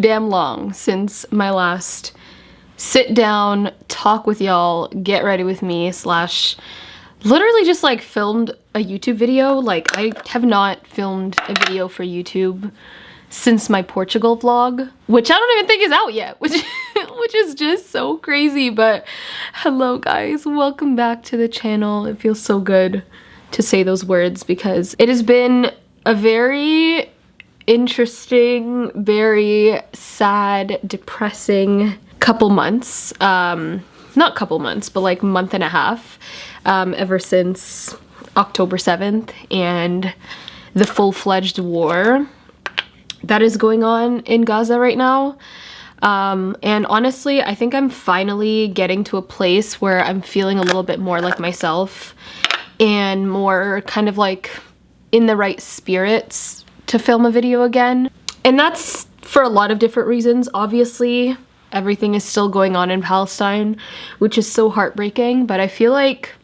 damn long since my last sit down, talk with y'all, get ready with me slash literally just like filmed a YouTube video. Like I have not filmed a video for YouTube since my Portugal vlog, which I don't even think is out yet, which is just so crazy. But hello guys, welcome back to the channel. It feels so good to say those words because it has been a very interesting, very sad, depressing couple months. Not couple months, but like month and a half, ever since October 7th and the full-fledged war that is going on in Gaza right now. And honestly, I think I'm finally getting to a place where I'm feeling a little bit more like myself and more kind of like in the right spirits to film a video again. And that's for a lot of different reasons. Obviously, everything is still going on in Palestine, which is so heartbreaking, but I feel like,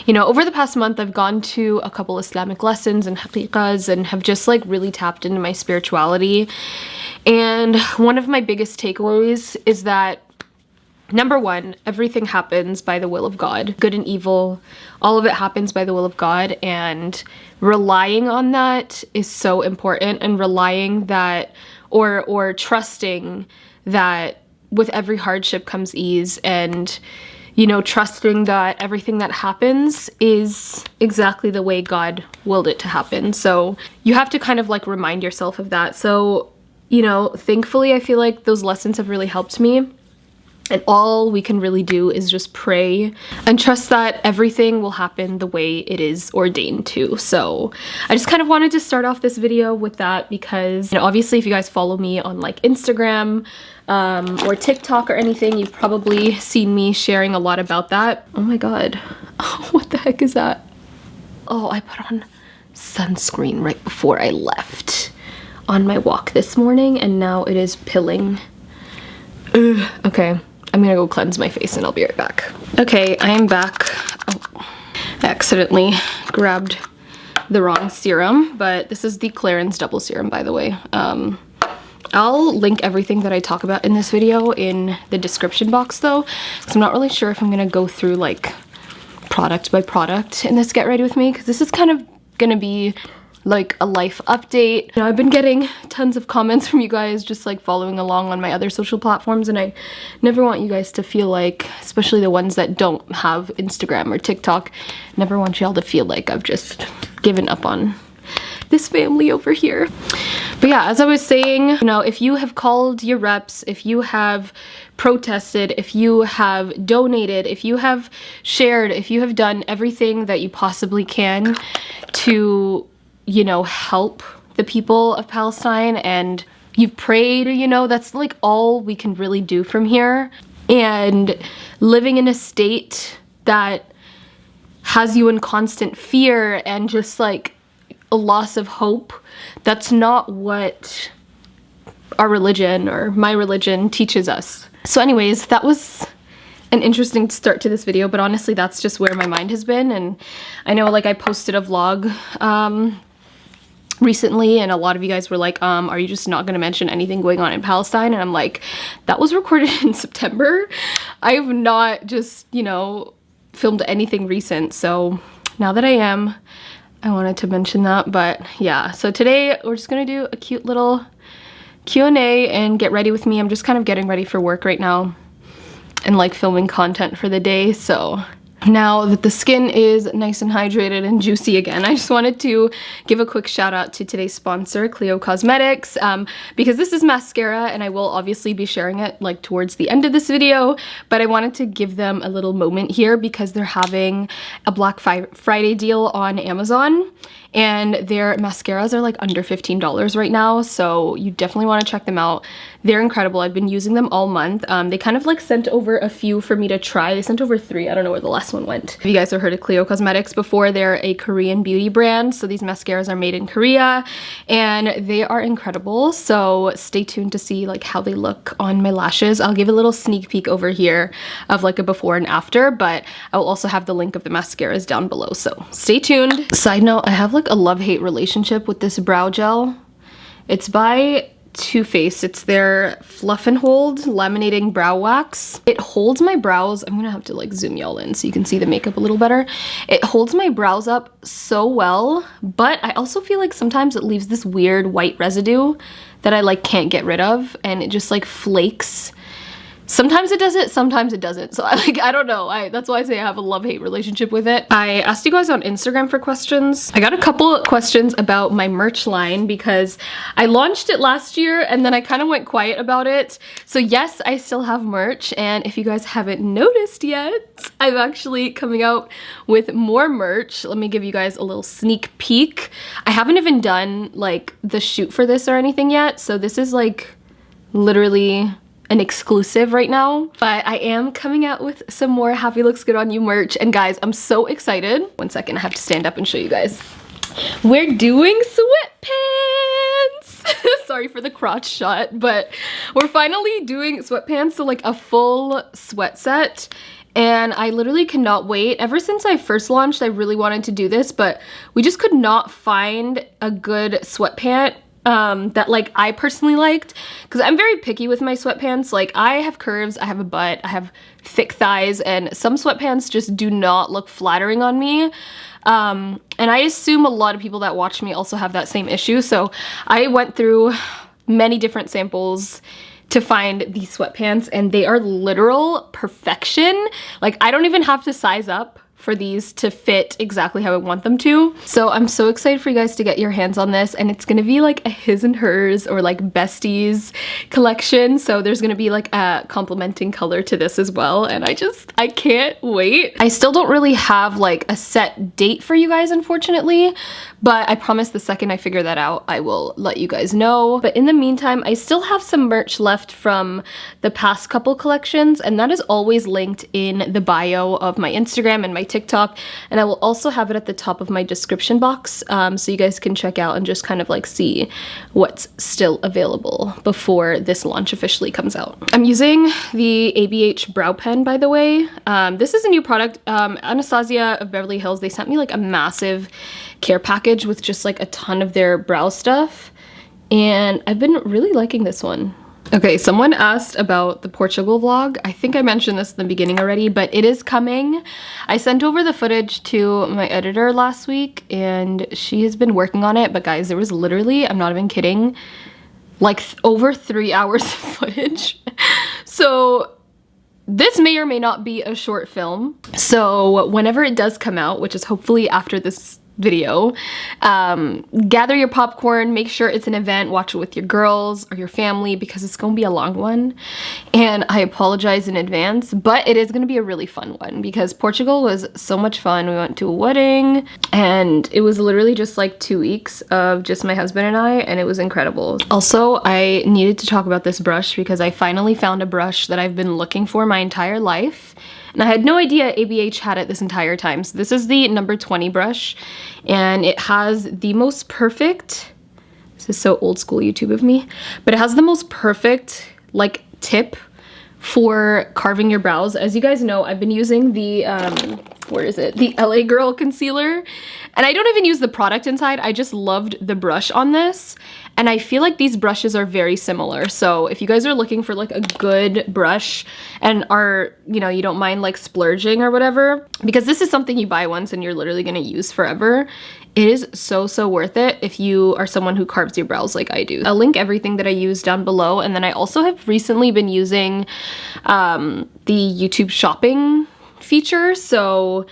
you know, over the past month, I've gone to a couple Islamic lessons and haqiqas and have just like really tapped into my spirituality. And one of my biggest takeaways is that, number one, everything happens by the will of God. Good and evil, all of it happens by the will of God, and relying on that is so important, and relying that or trusting that with every hardship comes ease, and you know, trusting that everything that happens is exactly the way God willed it to happen. So you have to kind of like remind yourself of that. So, you know, thankfully I feel like those lessons have really helped me. And all we can really do is just pray and trust that everything will happen the way it is ordained to. So I just kind of wanted to start off this video with that because, you know, obviously if you guys follow me on like Instagram or TikTok or anything, you've probably seen me sharing a lot about that. Oh my God, oh, what the heck is that? Oh, I put on sunscreen right before I left on my walk this morning and now it is pilling. Ugh. Okay. I'm gonna go cleanse my face and I'll be right back. Okay, I am back. Oh, I accidentally grabbed the wrong serum, but this is the Clarins Double Serum, by the way. I'll link everything that I talk about in this video in the description box though, because I'm not really sure if I'm gonna go through like product by product in this Get Ready With Me, because this is kind of gonna be like a life update. You know, I've been getting tons of comments from you guys just like following along on my other social platforms, and I never want you guys to feel like, especially the ones that don't have Instagram or TikTok, never want y'all to feel like I've just given up on this family over here. But yeah, as I was saying, you know, if you have called your reps, if you have protested, if you have donated, if you have shared, if you have done everything that you possibly can to, you know, help the people of Palestine, and you've prayed, you know, that's like all we can really do from here. And living in a state that has you in constant fear and just like a loss of hope, that's not what our religion or my religion teaches us. So anyways, that was an interesting start to this video, but honestly that's just where my mind has been. And I know like I posted a vlog recently and a lot of you guys were like, are you just not gonna mention anything going on in Palestine? And I'm like, that was recorded in September. I have not just, you know, filmed anything recent. So now that I am, I wanted to mention that. But yeah, so today we're just gonna do a cute little Q&A and get ready with me. I'm just kind of getting ready for work right now and like filming content for the day. So now that the skin is nice and hydrated and juicy again, I just wanted to give a quick shout out to today's sponsor, Cleo Cosmetics, because this is mascara and I will obviously be sharing it like towards the end of this video, but I wanted to give them a little moment here because they're having a Black Friday deal on Amazon and their mascaras are like under $15 right now, so you definitely want to check them out. They're incredible. I've been using them all month. They kind of like sent over a few for me to try. They sent over 3. I don't know where the last one went. If you guys have heard of Cleo Cosmetics before, they're a Korean beauty brand, so these mascaras are made in Korea and they are incredible. So stay tuned to see like how they look on my lashes. I'll give a little sneak peek over here of like a before and after, but I will also have the link of the mascaras down below, so stay tuned. Side note, I have like a love-hate relationship with this brow gel. It's by Too Faced. It's their Fluff and Hold Laminating Brow Wax. It holds my brows. I'm gonna have to like zoom y'all in so you can see the makeup a little better. It holds my brows up so well, but I also feel like sometimes it leaves this weird white residue that I like can't get rid of, and it just like flakes. Sometimes it does it, sometimes it doesn't. So I don't know. That's why I say I have a love-hate relationship with it. I asked you guys on Instagram for questions. I got a couple of questions about my merch line because I launched it last year and then I kind of went quiet about it. So yes, I still have merch, and if you guys haven't noticed yet, I'm actually coming out with more merch. Let me give you guys a little sneak peek. I haven't even done like the shoot for this or anything yet, so this is like literally an exclusive right now, but I am coming out with some more Happy Looks Good on You merch, and guys, I'm so excited. One second, I have to stand up and show you guys. We're doing sweatpants! Sorry for the crotch shot, but we're finally doing sweatpants, so like a full sweat set. And I literally cannot wait. Ever since I first launched, I really wanted to do this, but we just could not find a good sweatpant that like I personally liked, because I'm very picky with my sweatpants. Like I have curves, I have a butt, I have thick thighs, and some sweatpants just do not look flattering on me. And I assume a lot of people that watch me also have that same issue. So I went through many different samples to find these sweatpants, and they are literal perfection. Like I don't even have to size up for these to fit exactly how I want them to. So I'm so excited for you guys to get your hands on this, and it's gonna be like a his and hers or like besties collection. So there's gonna be like a complementing color to this as well, and I can't wait. I still don't really have like a set date for you guys, unfortunately, but I promise the second I figure that out, I will let you guys know. But in the meantime, I still have some merch left from the past couple collections, and that is always linked in the bio of my Instagram and my TikTok, and I will also have it at the top of my description box, so you guys can check out and just kind of like see what's still available before this launch officially comes out. I'm using the ABH brow pen, by the way. This is a new product. Anastasia of Beverly Hills, they sent me like a massive care package with just like a ton of their brow stuff, and I've been really liking this one. Okay, someone asked about the Portugal vlog. I think I mentioned this in the beginning already, but it is coming. I sent over the footage to my editor last week, and she has been working on it, but guys, there was literally, I'm not even kidding, like over 3 hours of footage. So this may or may not be a short film. So whenever it does come out, which is hopefully after this video, gather your popcorn, make sure it's an event, watch it with your girls or your family, because it's gonna be a long one, and I apologize in advance, but it is gonna be a really fun one because Portugal was so much fun. We went to a wedding, and it was literally just like 2 weeks of just my husband and I, and it was incredible. Also, I needed to talk about this brush because I finally found a brush that I've been looking for my entire life. And I had no idea ABH had it this entire time. So this is the number 20 brush, and it has the most perfect, this is so old school YouTube of me, but it has the most perfect like tip for carving your brows. As you guys know, I've been using the, where is it? The LA Girl concealer, and I don't even use the product inside. I just loved the brush on this, and I feel like these brushes are very similar. So if you guys are looking for like a good brush and are, you know, you don't mind like splurging or whatever, because this is something you buy once and you're literally gonna use forever, it is so worth it if you are someone who carves your brows like I do. I'll link everything that I use down below, and then I also have recently been using the YouTube shopping feature. So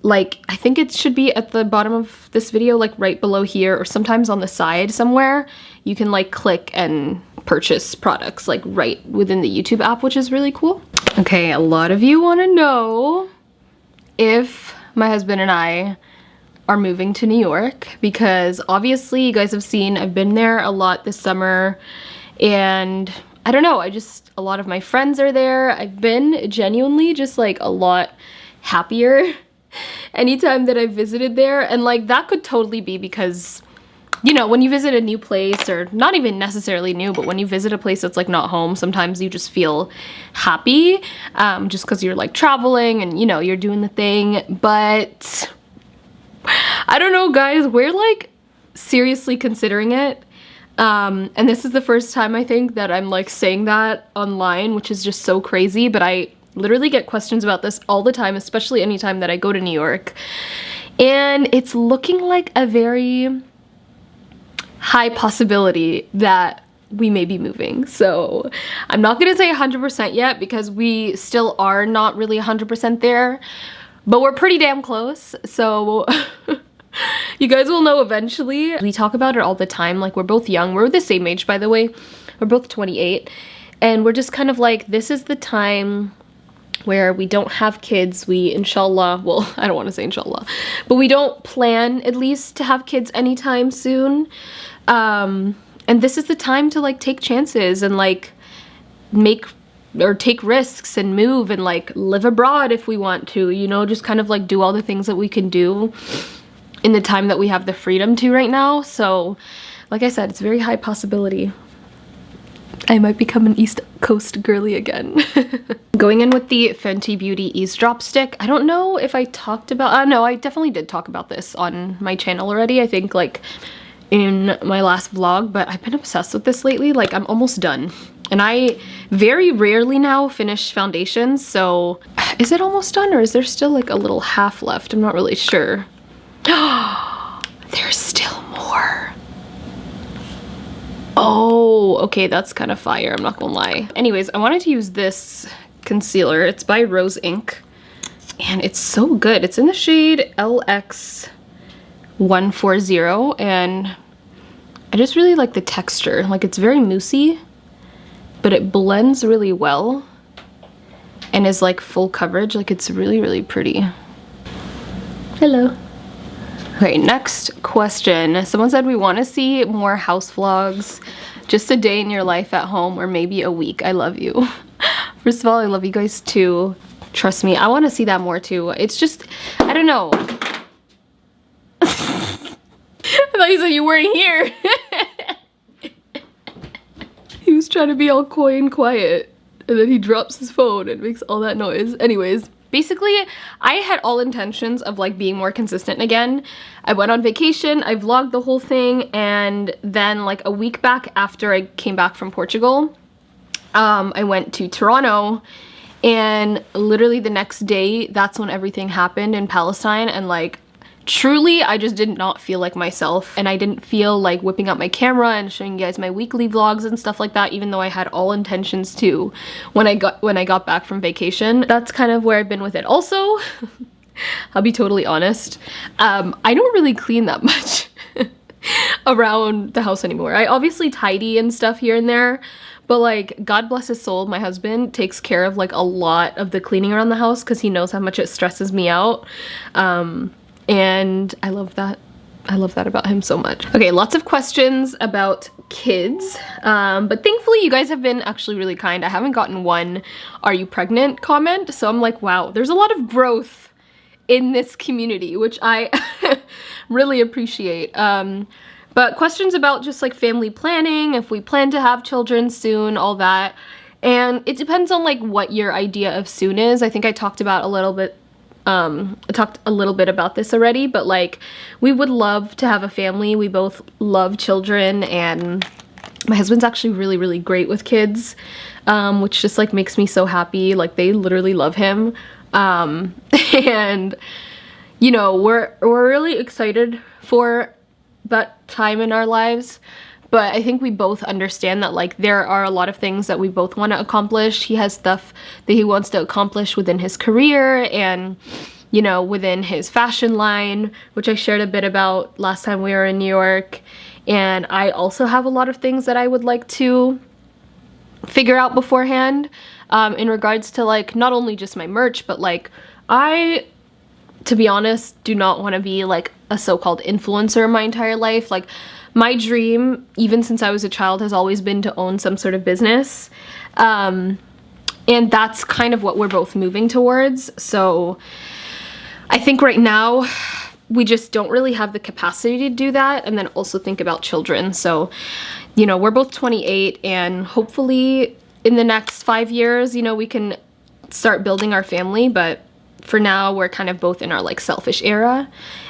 like, I think it should be at the bottom of this video, like right below here, or sometimes on the side somewhere. You can like click and purchase products like right within the YouTube app, which is really cool. Okay, a lot of you want to know if my husband and I are moving to New York, because obviously you guys have seen I've been there a lot this summer, and I don't know, a lot of my friends are there. I've been genuinely just like a lot happier anytime that I've visited there, and like that could totally be because, you know, when you visit a new place, or not even necessarily new, but when you visit a place that's like not home, sometimes you just feel happy, just because you're like traveling and, you know, you're doing the thing. But I don't know, guys, we're like seriously considering it. And this is the first time I think that I'm like saying that online, which is just so crazy, but I literally get questions about this all the time, especially anytime that I go to New York. And it's looking like a very high possibility that we may be moving. So I'm not gonna say 100% yet because we still are not really 100% there, but we're pretty damn close. So you guys will know eventually. We talk about it all the time. Like, we're both young. We're the same age, by the way. We're both 28. And we're just kind of like, this is the time where we don't have kids. We, inshallah, well, I don't want to say inshallah, but we don't plan at least to have kids anytime soon. And this is the time to like take chances and like take risks and move and like live abroad if we want to, you know, just kind of like do all the things that we can do in the time that we have the freedom to right now. So like I said, it's a very high possibility I might become an East Coast girly again. Going in with the Fenty Beauty Eavesdrop Stick. I don't know if I talked about, no, I definitely did talk about this on my channel already. I think like in my last vlog, but I've been obsessed with this lately. Like, I'm almost done. And I very rarely now finish foundations, so is it almost done or is there still like a little half left? I'm not really sure. There's still more. Oh, okay, that's kind of fire, I'm not gonna lie. Anyways, I wanted to use this concealer. It's by Rose Inc. And it's so good. It's in the shade LX140, and I just really like the texture. Like, it's very moussey, but it blends really well and is like full coverage. Like, it's really, really pretty. Hello. Okay, next question. Someone said we want to see more house vlogs, just a day in your life at home, or maybe a week. I love you. First of all, I love you guys too. Trust me, I want to see that more too. It's just, I don't know. I thought you said you weren't here. He was trying to be all coy and quiet, and then he drops his phone and makes all that noise. Anyways, basically, I had all intentions of like being more consistent again. I went on vacation, I vlogged the whole thing, and then like a week back after I came back from Portugal, I went to Toronto, and literally the next day, that's when everything happened in Palestine, and like, truly, I just did not feel like myself, and I didn't feel like whipping out my camera and showing you guys my weekly vlogs and stuff like that, even though I had all intentions to when I got back from vacation. That's kind of where I've been with it. Also, I'll be totally honest, I don't really clean that much around the house anymore. I obviously tidy and stuff here and there, but like, God bless his soul, my husband takes care of like a lot of the cleaning around the house because he knows how much it stresses me out. And I love that. I love that about him so much. Okay, lots of questions about kids, but thankfully you guys have been actually really kind. I haven't gotten one "Are you pregnant?" comment, so I'm like, wow, there's a lot of growth in this community, which I really appreciate. But questions about just like family planning, if we plan to have children soon, all that. And it depends on like what your idea of soon is. I think I talked about a little bit about this already, but like, we would love to have a family. We both love children, and my husband's actually really, really great with kids, which just like makes me so happy. Like, they literally love him. And you know, we're really excited for that time in our lives. But I think we both understand that like, there are a lot of things that we both want to accomplish. He has stuff that he wants to accomplish within his career and, you know, within his fashion line, which I shared a bit about last time we were in New York. And I also have a lot of things that I would like to figure out beforehand, in regards to like, not only just my merch, but like, to be honest, do not want to be like a so-called influencer my entire life. Like, my dream, even since I was a child, has always been to own some sort of business. And that's kind of what we're both moving towards. So I think right now we just don't really have the capacity to do that, and then also think about children. So, you know, we're both 28, and hopefully in the next 5 years, you know, we can start building our family. But for now we're kind of both in our like selfish era,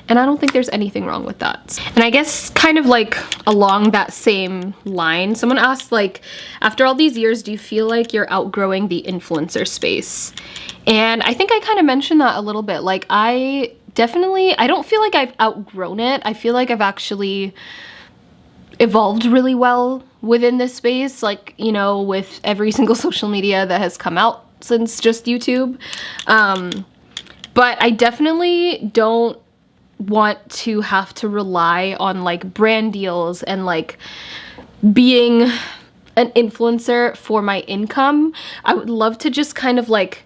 and I don't think there's anything wrong with that. And I guess kind of like along that same line, someone asked, like, after all these years, do you feel like you're outgrowing the influencer space? And I think I kind of mentioned that a little bit. Like, I don't feel like I've outgrown it. I feel like I've actually evolved really well within this space, like, you know, with every single social media that has come out since just YouTube. But I definitely don't want to have to rely on like brand deals and like being an influencer for my income. I would love to just kind of like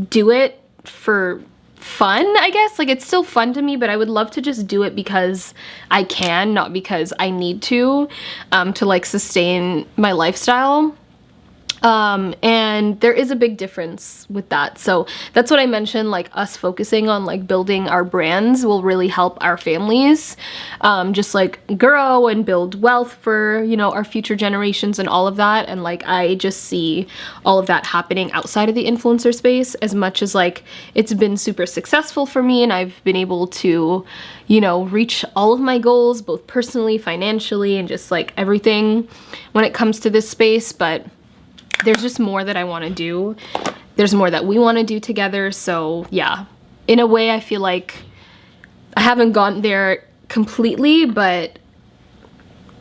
do it for fun, I guess. Like, it's still fun to me, but I would love to just do it because I can, not because I need to like sustain my lifestyle. And there is a big difference with that. So that's what I mentioned, like us focusing on like building our brands will really help our families, just like grow and build wealth for, you know, our future generations and all of that. And like, I just see all of that happening outside of the influencer space, as much as like it's been super successful for me and I've been able to, you know, reach all of my goals, both personally, financially, and just like everything when it comes to this space. But there's just more that I want to do. There's more that we want to do together. So yeah, in a way, I feel like I haven't gone there completely, but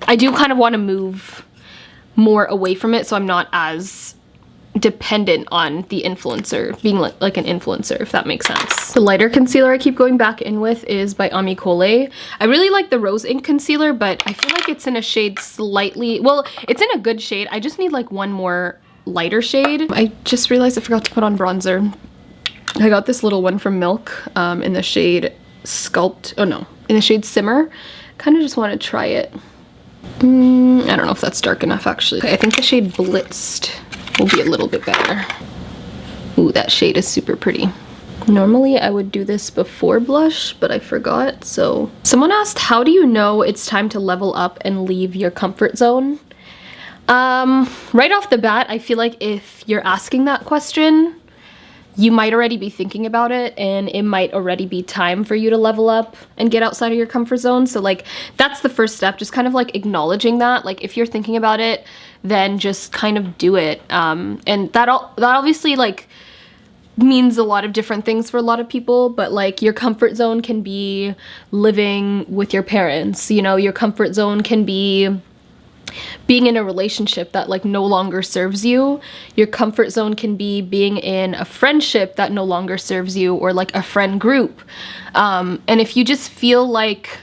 I do kind of want to move more away from it so I'm not as dependent on the influencer, being like an influencer, if that makes sense. The lighter concealer I keep going back in with is by Amicole. I really like the Rose Ink concealer, but I feel like it's in a shade slightly, well, it's in a good shade. I just need like one more lighter shade. I just realized I forgot to put on bronzer. I got this little one from Milk in the shade Sculpt, oh no, in the shade Simmer. Kind of just want to try it. I don't know if that's dark enough actually. Okay, I think the shade Blitzed will be a little bit better. Ooh, that shade is super pretty. Normally I would do this before blush, but I forgot, so. Someone asked, how do you know it's time to level up and leave your comfort zone? Right off the bat, I feel like if you're asking that question, you might already be thinking about it, and it might already be time for you to level up and get outside of your comfort zone. So like, that's the first step, just kind of like acknowledging that. Like, if you're thinking about it, then just kind of do it. And that obviously like means a lot of different things for a lot of people, but like your comfort zone can be living with your parents, you know, your comfort zone can be being in a relationship that like no longer serves you. Your comfort zone can be being in a friendship that no longer serves you, or like a friend group. And if you just feel like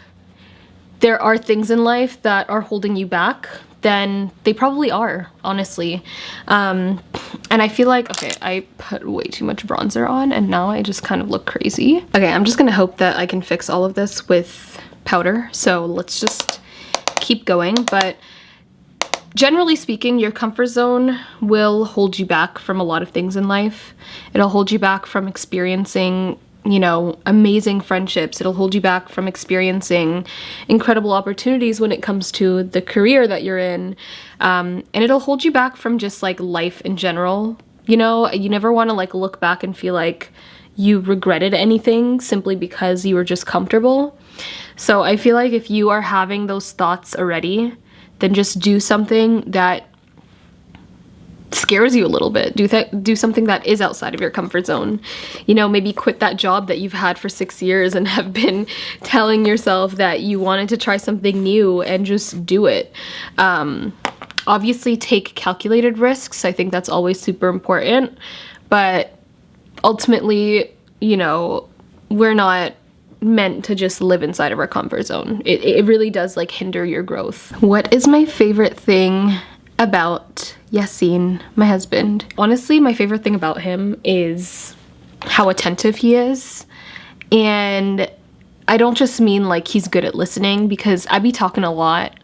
there are things in life that are holding you back, then they probably are, honestly. And I feel like, okay, I put way too much bronzer on and now I just kind of look crazy. Okay, I'm just gonna hope that I can fix all of this with powder. So let's just keep going. But generally speaking, your comfort zone will hold you back from a lot of things in life. It'll hold you back from experiencing, you know, amazing friendships. It'll hold you back from experiencing incredible opportunities when it comes to the career that you're in. And it'll hold you back from just like life in general. You know, you never want to like look back and feel like you regretted anything simply because you were just comfortable. So I feel like if you are having those thoughts already, then just do something that scares you a little bit. Do something that is outside of your comfort zone. You know, maybe quit that job that you've had for 6 years and have been telling yourself that you wanted to try something new, and just do it. Obviously take calculated risks. I think that's always super important, but ultimately, you know, we're not meant to just live inside of our comfort zone. It really does like hinder your growth. What is my favorite thing about Yassine, my husband? Honestly, my favorite thing about him is how attentive he is. And I don't just mean like he's good at listening, because I be talking a lot.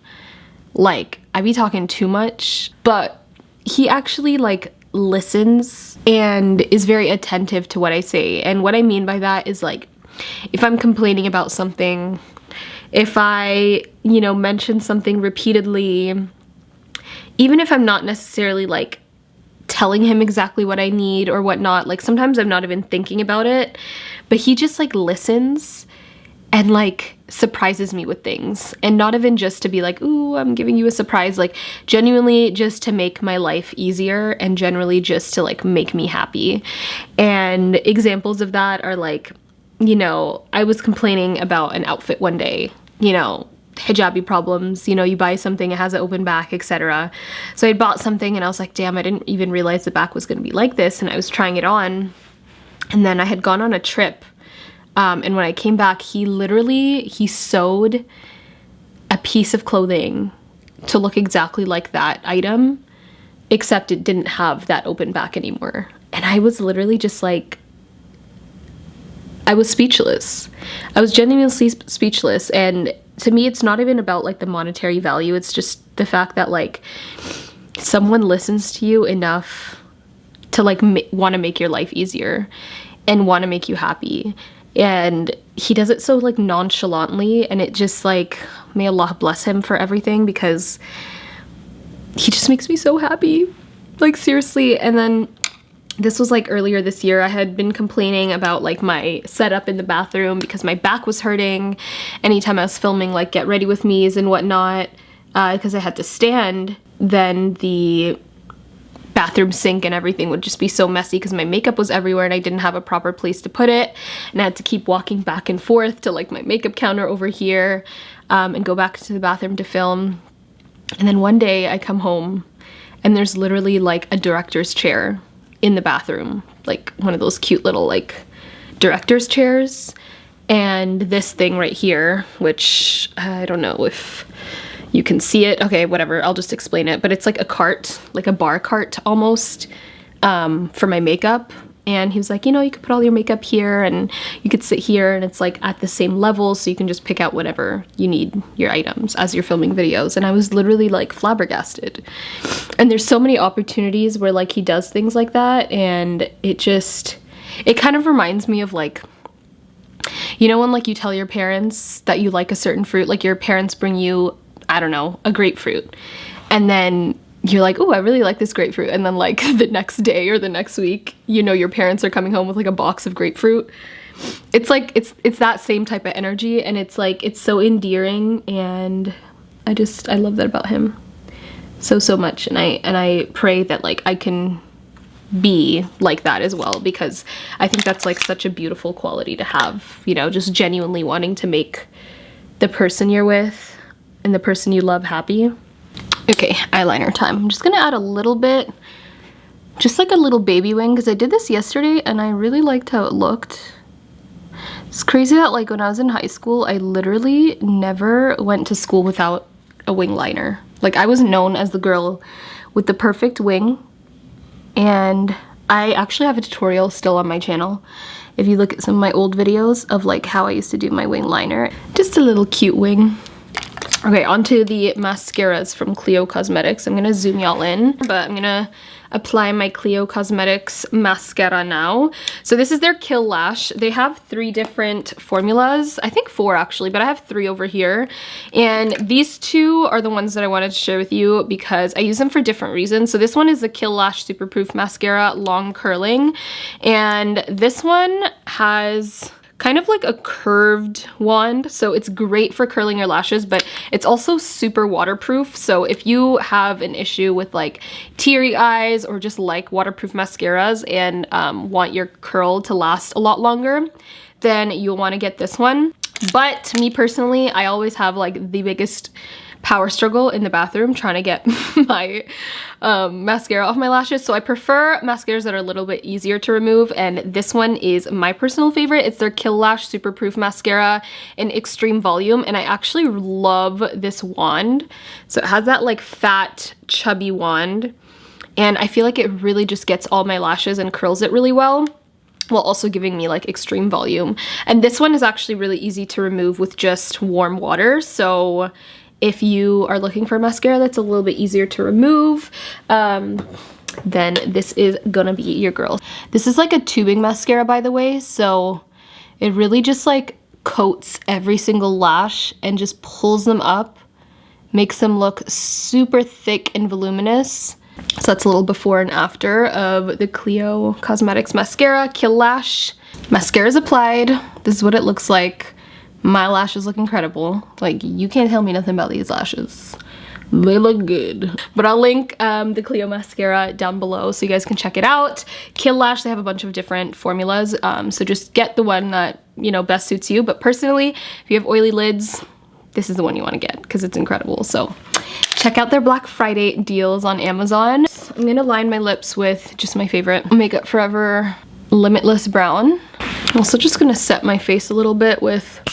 Like, I be talking too much, but he actually like listens and is very attentive to what I say. And what I mean by that is like, if I'm complaining about something, if I, you know, mention something repeatedly, even if I'm not necessarily like telling him exactly what I need or whatnot. Like sometimes I'm not even thinking about it, but he just like listens and like surprises me with things, and not even just to be like, ooh, I'm giving you a surprise, like genuinely just to make my life easier and generally just to like make me happy. And examples of that are like, you know, I was complaining about an outfit one day, you know, hijabi problems, you know, you buy something, it has an open back, etc. So I bought something and I was like, damn, I didn't even realize the back was going to be like this, and I was trying it on, and then I had gone on a trip. And when I came back, he sewed a piece of clothing to look exactly like that item, except it didn't have that open back anymore. And I was literally just like, I was speechless. I was genuinely speechless. And to me, it's not even about like the monetary value. It's just the fact that like someone listens to you enough to like want to make your life easier and want to make you happy. And he does it so like nonchalantly, and it just like, may Allah bless him for everything, because he just makes me so happy, like seriously. And then this was like earlier this year, I had been complaining about like my setup in the bathroom because my back was hurting anytime I was filming like get ready with me's and whatnot, because I had to stand. Then the bathroom sink and everything would just be so messy because my makeup was everywhere and I didn't have a proper place to put it, and I had to keep walking back and forth to like my makeup counter over here, and go back to the bathroom to film. And then one day I come home and there's literally like a director's chair in the bathroom, like one of those cute little like director's chairs, and this thing right here, which I don't know if you can see it. Okay, whatever, I'll just explain it. But it's like a cart, like a bar cart almost, for my makeup. And he was like, you know, you could put all your makeup here and you could sit here, and it's like at the same level, so you can just pick out whatever you need, your items, as you're filming videos. And I was literally like flabbergasted. And there's so many opportunities where like he does things like that, and it kind of reminds me of like, you know, when like you tell your parents that you like a certain fruit, like your parents bring you, I don't know, a grapefruit, and then you're like, oh, I really like this grapefruit, and then like the next day or the next week, you know, your parents are coming home with like a box of grapefruit. It's like, it's that same type of energy, and it's like, it's so endearing, and I love that about him so much. And I pray that like I can be like that as well, because I think that's like such a beautiful quality to have, you know, just genuinely wanting to make the person you're with and the person you love happy. Okay, eyeliner time. I'm just gonna add a little bit, just like a little baby wing, because I did this yesterday and I really liked how it looked. It's crazy that like when I was in high school, I literally never went to school without a wing liner. Like I was known as the girl with the perfect wing, and I actually have a tutorial still on my channel. If you look at some of my old videos of like how I used to do my wing liner. Just a little cute wing. Okay, onto the mascaras from Cleo Cosmetics. I'm gonna zoom y'all in, but I'm gonna apply my Cleo Cosmetics mascara now. So this is their Kill Lash. They have 3 different formulas. I think 4 actually, but I have 3 over here. And these 2 are the ones that I wanted to share with you because I use them for different reasons. So this one is the Kill Lash Super Proof Mascara, long curling. And this one has kind of like a curved wand, so it's great for curling your lashes, but it's also super waterproof. So if you have an issue with like teary eyes or just like waterproof mascaras and want your curl to last a lot longer, then you'll want to get this one. But me personally, I always have like the biggest power struggle in the bathroom trying to get my mascara off my lashes, so I prefer mascaras that are a little bit easier to remove, and this one is my personal favorite. It's their Kill Lash Super Proof Mascara in Extreme Volume, and I actually love this wand. So it has that like fat, chubby wand, and I feel like it really just gets all my lashes and curls it really well, while also giving me like extreme volume. And this one is actually really easy to remove with just warm water, so if you are looking for a mascara that's a little bit easier to remove, then this is gonna be your girl. This is like a tubing mascara, by the way, so it really just like coats every single lash and just pulls them up, makes them look super thick and voluminous. So that's a little before and after of the Cleo Cosmetics mascara. Kill Lash. Mascara is applied. This is what it looks like. My lashes look incredible. Like, you can't tell me nothing about these lashes. They look good. But I'll link the Cleo mascara down below so you guys can check it out. Kill Lash, they have a bunch of different formulas. So just get the one that, you know, best suits you. But personally, if you have oily lids, this is the one you want to get because it's incredible. So check out their Black Friday deals on Amazon. I'm gonna line my lips with just my favorite Makeup Forever Limitless Brown. I'm also just gonna set my face a little bit with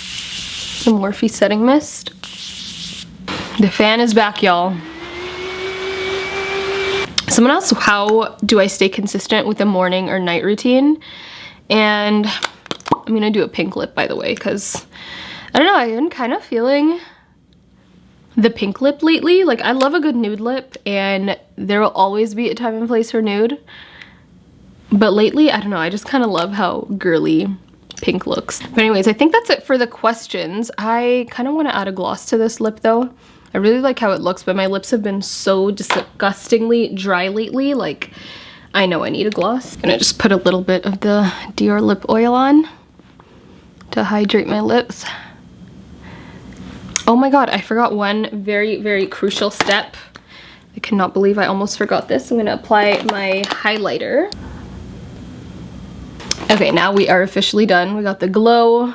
the Morphe Setting Mist. The fan is back, y'all. Someone asked, how do I stay consistent with a morning or night routine? And I'm gonna do a pink lip, by the way, because I don't know, I've been kind of feeling the pink lip lately. Like, I love a good nude lip, and there will always be a time and place for nude. But lately, I don't know, I just kind of love how girly pink looks. But anyways, I think that's it for the questions. I kind of want to add a gloss to this lip though. I really like how it looks, but my lips have been so disgustingly dry lately. Like, I know I need a gloss. I'm gonna just put a little bit of the Dior lip oil on to hydrate my lips. Oh my god, I forgot one very, very crucial step. I cannot believe I almost forgot this. I'm gonna apply my highlighter. Okay, now we are officially done. We got the glow.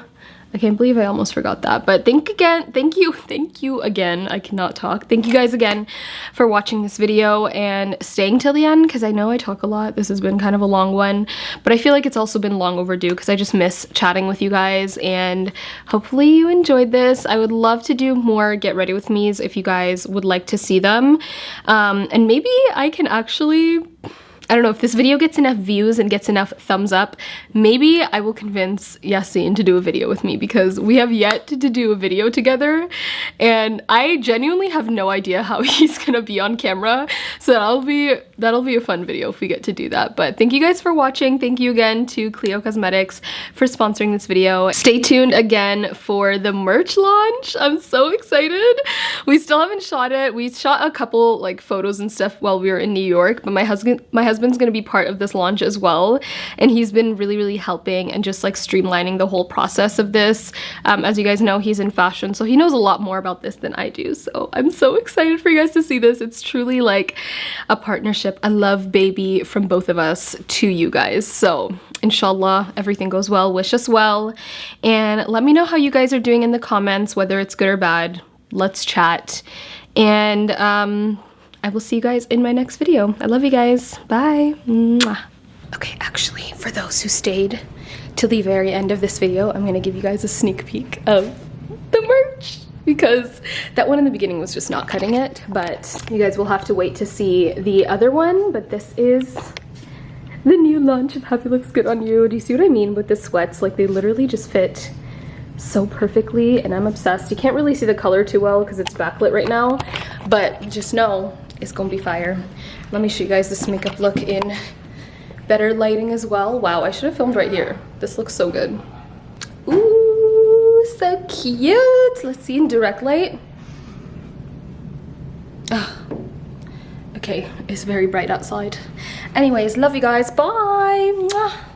I can't believe I almost forgot that. But thank you again. I cannot talk. Thank you guys again for watching this video and staying till the end, because I know I talk a lot. This has been kind of a long one, but I feel like it's also been long overdue because I just miss chatting with you guys, and hopefully you enjoyed this. I would love to do more Get Ready With Me's if you guys would like to see them. And maybe I can actually, I don't know, if this video gets enough views and gets enough thumbs up, maybe I will convince Yassine to do a video with me, because we have yet to do a video together and I genuinely have no idea how he's gonna be on camera. So that'll be a fun video if we get to do that. But thank you guys for watching. Thank you again to Cleo Cosmetics for sponsoring this video. Stay tuned again for the merch launch. I'm so excited. We still haven't shot it. We shot a couple like photos and stuff while we were in New York, but my husband's gonna be part of this launch as well, and he's been really helping and just like streamlining the whole process of this. As you guys know, he's in fashion, so he knows a lot more about this than I do, so I'm so excited for you guys to see this. It's truly like a partnership, a love baby from both of us to you guys. So inshallah everything goes well. Wish us well, and let me know how you guys are doing in the comments, whether it's good or bad. Let's chat, and I will see you guys in my next video. I love you guys. Bye. Mwah. Okay, actually, for those who stayed till the very end of this video, I'm gonna give you guys a sneak peek of the merch, because that one in the beginning was just not cutting it, but you guys will have to wait to see the other one. But this is the new launch of Happy Looks Good on You. Do you see what I mean with the sweats? Like, they literally just fit so perfectly, and I'm obsessed. You can't really see the color too well because it's backlit right now, but just know it's gonna be fire. Let me show you guys this makeup look in better lighting as well. Wow, I should have filmed right here. This looks so good. Ooh, so cute. Let's see in direct light. Oh, okay, it's very bright outside. Anyways, love you guys. Bye. Mwah.